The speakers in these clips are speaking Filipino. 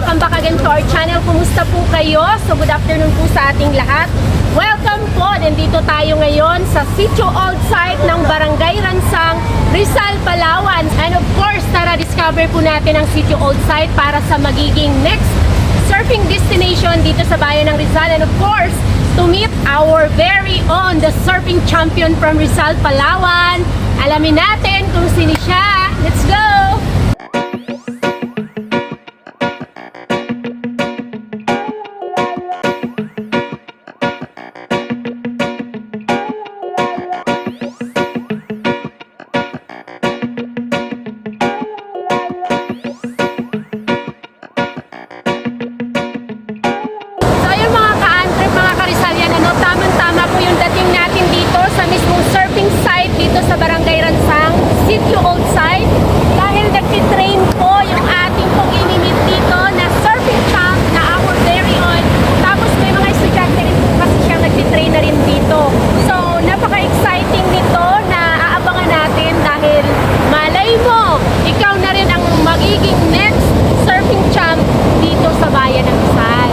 welcome back again to our channel. Kumusta po kayo? So good afternoon po sa ating lahat. Welcome po, nandito tayo ngayon sa Sitio Old Site ng Barangay Ransang, Rizal, Palawan. And of course, tara discover po natin ang Sitio Old Site para sa magiging next surfing destination dito sa bayan ng Rizal. And of course, to meet our very own, the surfing champion from Rizal, Palawan. Alamin natin kung sino siya. Let's go! Sa Barangay Ransang, Sitio Old Site, dahil nagtitrain po yung ating pong inimit dito na surfing champ na our very own. Tapos may mga estudyante rin po kasi siya nagtitrain na rin dito. So, napaka-exciting nito na aabangan natin dahil malay mo, ikaw na rin ang magiging next surfing champ dito sa bayan ng Rizal.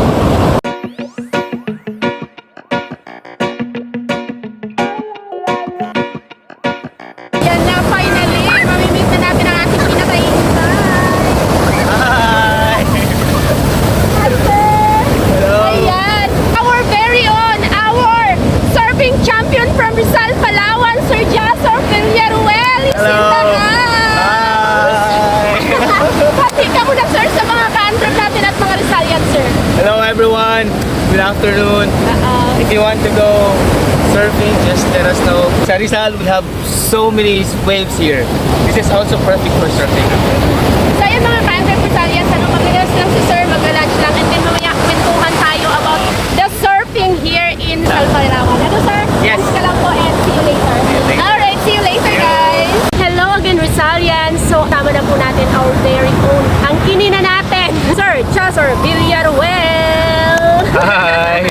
Hello everyone, good afternoon. If you want to go surfing, just let us know. Sa Rizal, we have so many waves here. This is also perfect for surfing. So yun mga ka-Andrew Rizalians, mag-relax lang si sir, mag-lunch lang, and then mamaya kwentuhan tayo about the surfing here in Rizal, Palawan. Ano sir? Yes. Thanks ka lang po and see you later. Alright, see you later guys. Hello again Rizalians. So tama na po natin our very own. Ang kinina natin, Sir Chazor Villaruel. Hi!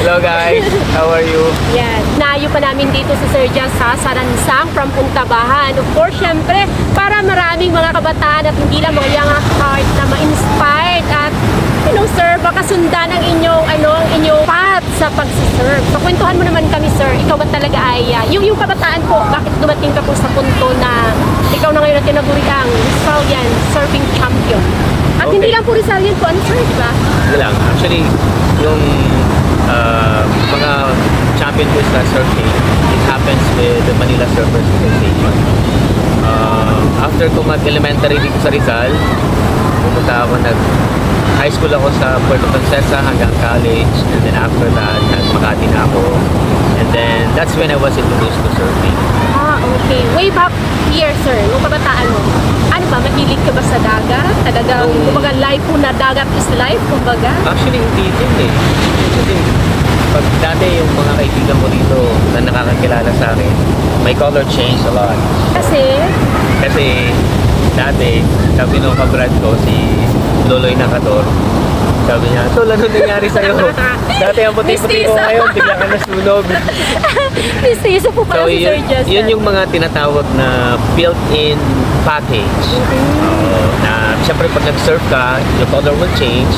Hello guys, how are you? Yan, nayo pa namin dito sa Sir Jas sa Ransang from Puntabahan. Of course, syempre, para maraming mga kabataan at hindi lang mga young at heart na ma-inspired at sir, baka sundan ang inyong, ang inyong path sa pagsisurf. Pakwentuhan mo naman kami, sir, ikaw ba talaga ay, yung kabataan po, bakit dumating ka po sa punto na ikaw na ngayon na tinaguri ang Rizalian surfing champion? At Okay. hindi lang po Rizalian po, ano sir, di ba? Hindi lang. Actually, yung mga champion ko sa surfing, it happens with the Manila Surfers Association. After ko mag-elementary dito sa Rizal, pumunta ako high school ako sa Puerto Princesa hanggang college, and then after that, nag-Makati na ako. And then, that's when I was introduced to surfing. Okay. Way back here, sir, nung kabataan mo, ano ba, mahilig ka ba sa dagat? Talagang, kumbaga, life po na dagat is life, kumbaga? Actually, hindi din eh. Kasi, pag dati yung mga kaibigan ko dito na nakakakilala sa akin, my color changed a lot. Kasi, Dati, sabi nung kabrad ko, si Loloy Nakador, sabi niya, Tol, ano nangyari sa'yo? Dati ang puti-puti ko ngayon, bigla ka nasunog. mistiso po pala si Sir Justin. Yun yung mga tinatawag na built-in package. Na siyempre pag nag-surf ka, your color will change.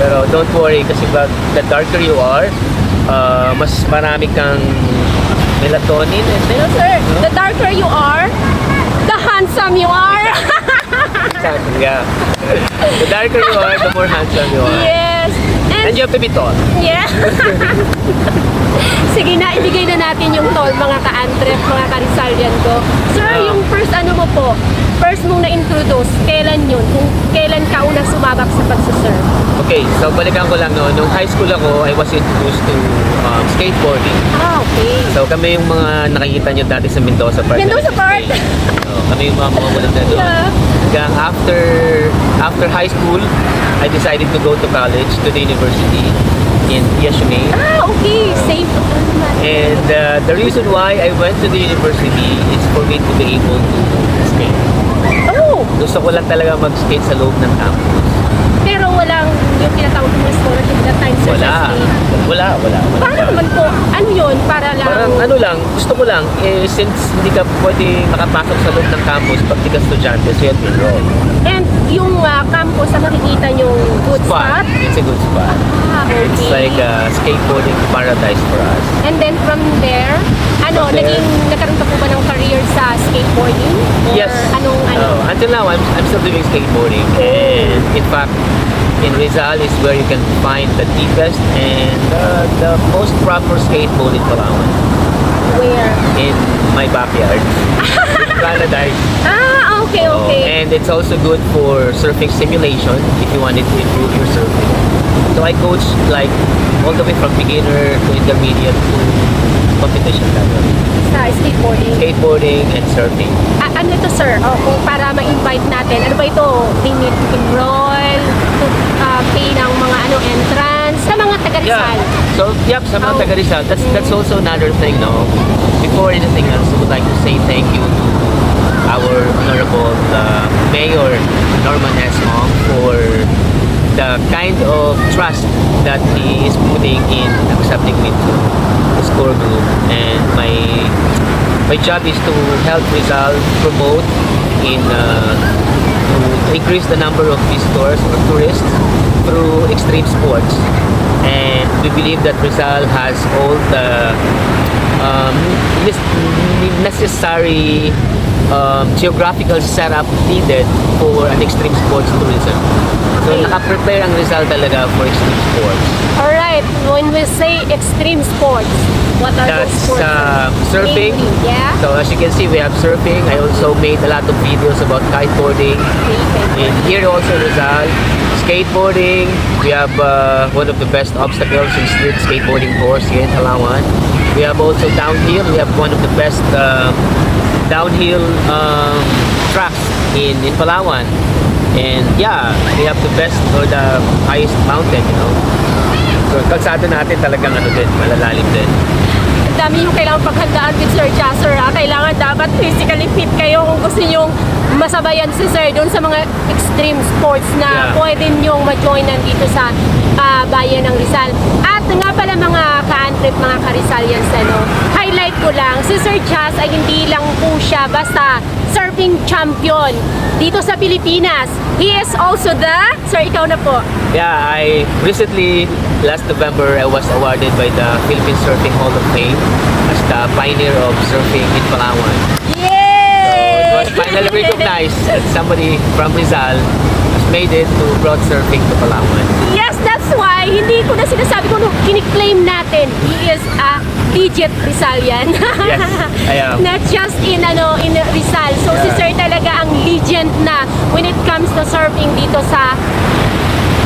Pero don't worry, kasi the darker you are, mas marami kang melatonin. Pero sir, the darker you are, the handsome you are. Yeah. The darker you are, the more handsome you are. Yes. And you have to be tall. Yeah. Sige na, ibigay na natin yung tall, mga ka-Andrep, mga ka-Rizalian ko. Sir, yung first first mong na-introduce, kailan yun? Kung kailan ka unang sumabak sa pagsusurf? Okay, so balikan ko lang no. Nung high school ako, I was introduced to skateboarding. Okay. So kami yung mga nakikita nyo dati sa Mendoza Park. Mendoza Park? So, kami yung mga mumunod na doon. Yeah. Hanggang after high school, I decided to go to college, to the university in PSUA. Okay. Same. And the reason why I went to the university is for me to be able to skate. Oh! Gusto ko lang talaga mag-skate sa loob ng campus. Pero walang yung tinatawag mo scholarship that time, sir? Wala. Paano naman po? Ano yun? Para lang? Parang ano lang, gusto ko lang, since hindi ka pwede makapasok sa loob ng campus pag di ka estudyante, so you have to enroll. And yung po sa makikita nyong good spot? It's a good spot. Okay. It's like a skateboarding paradise for us. And then from there, From there- nagkaroon ka po ba ng career sa skateboarding? Or Yes. anong, Until now, I'm still doing skateboarding. And in fact, in Rizal is where you can find the deepest and the most proper skateboard in Palawan. where? In my backyard. It's paradise. Okay. And it's also good for surfing simulation if you wanted to improve your surfing. So I coach like all the way from beginner to intermediate to competition level. Sa skateboarding. Skateboarding and surfing. Ano ito, sir? Kung para ma-invite natin, ano ba ito? They need to enroll, to pay ng mga entrance, sa mga taga-Rizal. So, yep, sa mga taga Rizal, that's also another thing, no? Before anything else, I would like to say thank you to our Honorable Mayor Norman S. Hong for the kind of trust that he is putting in accepting me to his core group. And my job is to help Rizal promote to increase the number of visitors or tourists through extreme sports. And we believe that Rizal has all the necessary geographical setup needed for an extreme sports tourism. So Okay. naka-prepare ang Rizal talaga for extreme sports. Alright, when we say extreme sports, what are those That's sports? surfing. Mainly, yeah? So as you can see, we have surfing. I also made a lot of videos about kiteboarding. Okay. And here also in Rizal, skateboarding. We have one of the best obstacles in street skateboarding course here in Palawan. We have also downhill. We have one of the best downhill tracks in Palawan. And yeah, we have the best or the highest mountain, you know. So kalsada natin talagang din, malalalim din. Ang dami yung kailangan paghandaan with Sir Jasser. Kailangan dapat physically fit kayo kung gusto nyong masabayan si Sir doon sa mga extreme sports na Yeah. pwede nyong ma-joinan dito sa bayan ng Rizal. At nga pala mga ka-antrip, mga ka-Rizalians, highlight ko lang, si Sir Jas ay hindi lang po siya basta surfing champion dito sa Pilipinas. He is also Sir, ikaw na po. Yeah, I recently, last November, I was awarded by the Philippine Surfing Hall of Fame as the pioneer of surfing in Palawan. Yay! It was finally recognized that somebody from Rizal has made it to broad surfing to Palawan. Yes, that's why hindi ko na sinasabi ko nung kiniklaim natin, he is a legit Rizalian. Yes, I am. Not just in Rizal. So si Yeah. Sir talaga ang legend na when it comes to surfing dito sa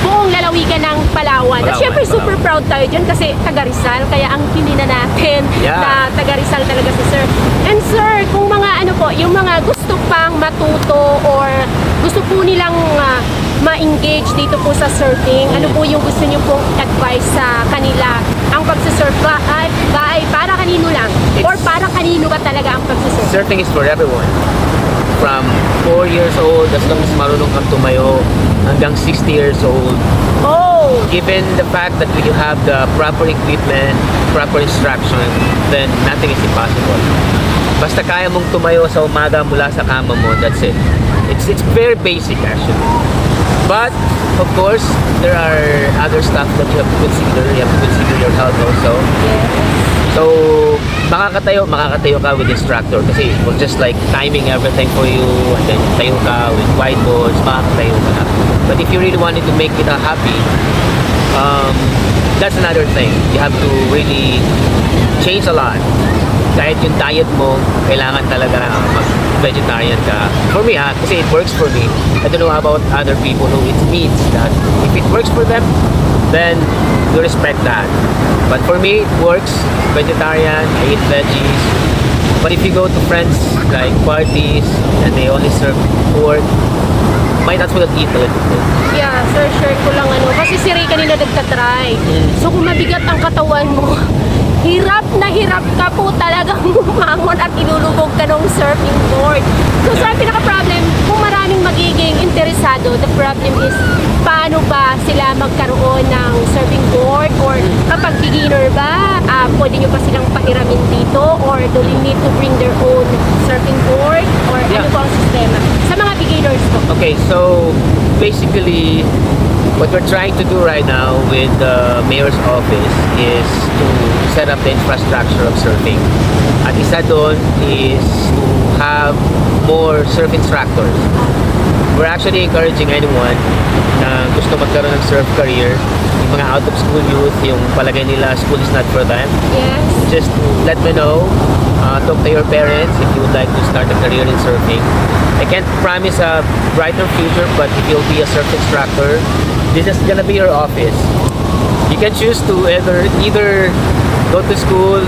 buong lalawigan ng Palawan. At Palawan, syempre super Palawan. proud tayo dyan kasi taga Rizal. Kaya ang pinina natin Yeah. na taga Rizal talaga si Sir. And Sir, kung mga yung mga gusto pang matuto or gusto po nilang ma-engage dito po sa surfing, ano po yung gusto niyo pong advice sa kanila? Ang pagsasurf ba ay para kanino lang? Or para kanino ba talaga ang pagsasurf? Surfing is for everyone. From 4 years old, as long as marunong kang tumayo, hanggang 60 years old. Oh! Given the fact that we have the proper equipment, proper instruction, then nothing is impossible. Basta kaya mong tumayo sa umaga mula sa kama mo, that's it. It's very basic actually. But of course, there are other stuff that you have to consider. You have to consider your health also. So, makakatayo ka with instructor kasi it was just like timing everything for you and then tayo ka with whiteboards, makakatayo ka na. But if you really wanted to make it a hobby, that's another thing. You have to really change a lot. Kahit yung diet mo, kailangan talaga mag-vegetarian ka. For me kasi it works for me. I don't know about other people who it means that if it works for them, then you respect that. But for me, it works. Vegetarian, I eat veggies. But if you go to friends, like parties, and they only serve pork, might as well eat a little bit. Yeah, Sir, share ko lang kasi si Ray kanina nagtatry. So kung mabigat ang katawan mo, hirap ka po talagang bumangon at ilulubog ka ng surfing board. So sa pinaka-problem, kung maraming magiging interesado, the problem is paano ba sila magkaroon ng surfing board or kapag beginner ba, pwede nyo ba silang pahiramin dito or do they need to bring their own surfing board or ano Yeah. po ang sistema? Sa mga beginners po. Okay, so basically, what we're trying to do right now with the mayor's office is to set up the infrastructure of surfing. At isa doon is to have more surf instructors. We're actually encouraging anyone na gusto magkaroon ng surf career, yung mga out of school youth, yung palagay nila school is not for them. Yes. Just let me know. Talk to your parents if you would like to start a career in surfing. I can't promise a brighter future, but if you'll be a surf instructor, this is gonna be your office. You can choose to either go to school,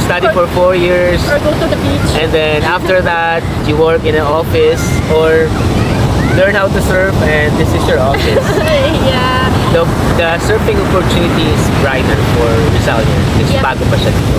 study for 4 years, Or go to the beach. and then after that you work in an office, or learn how to surf and this is your office. Yeah. The surfing opportunity is brighter for Rizalians. Kasi Yeah. bago pa siya dito.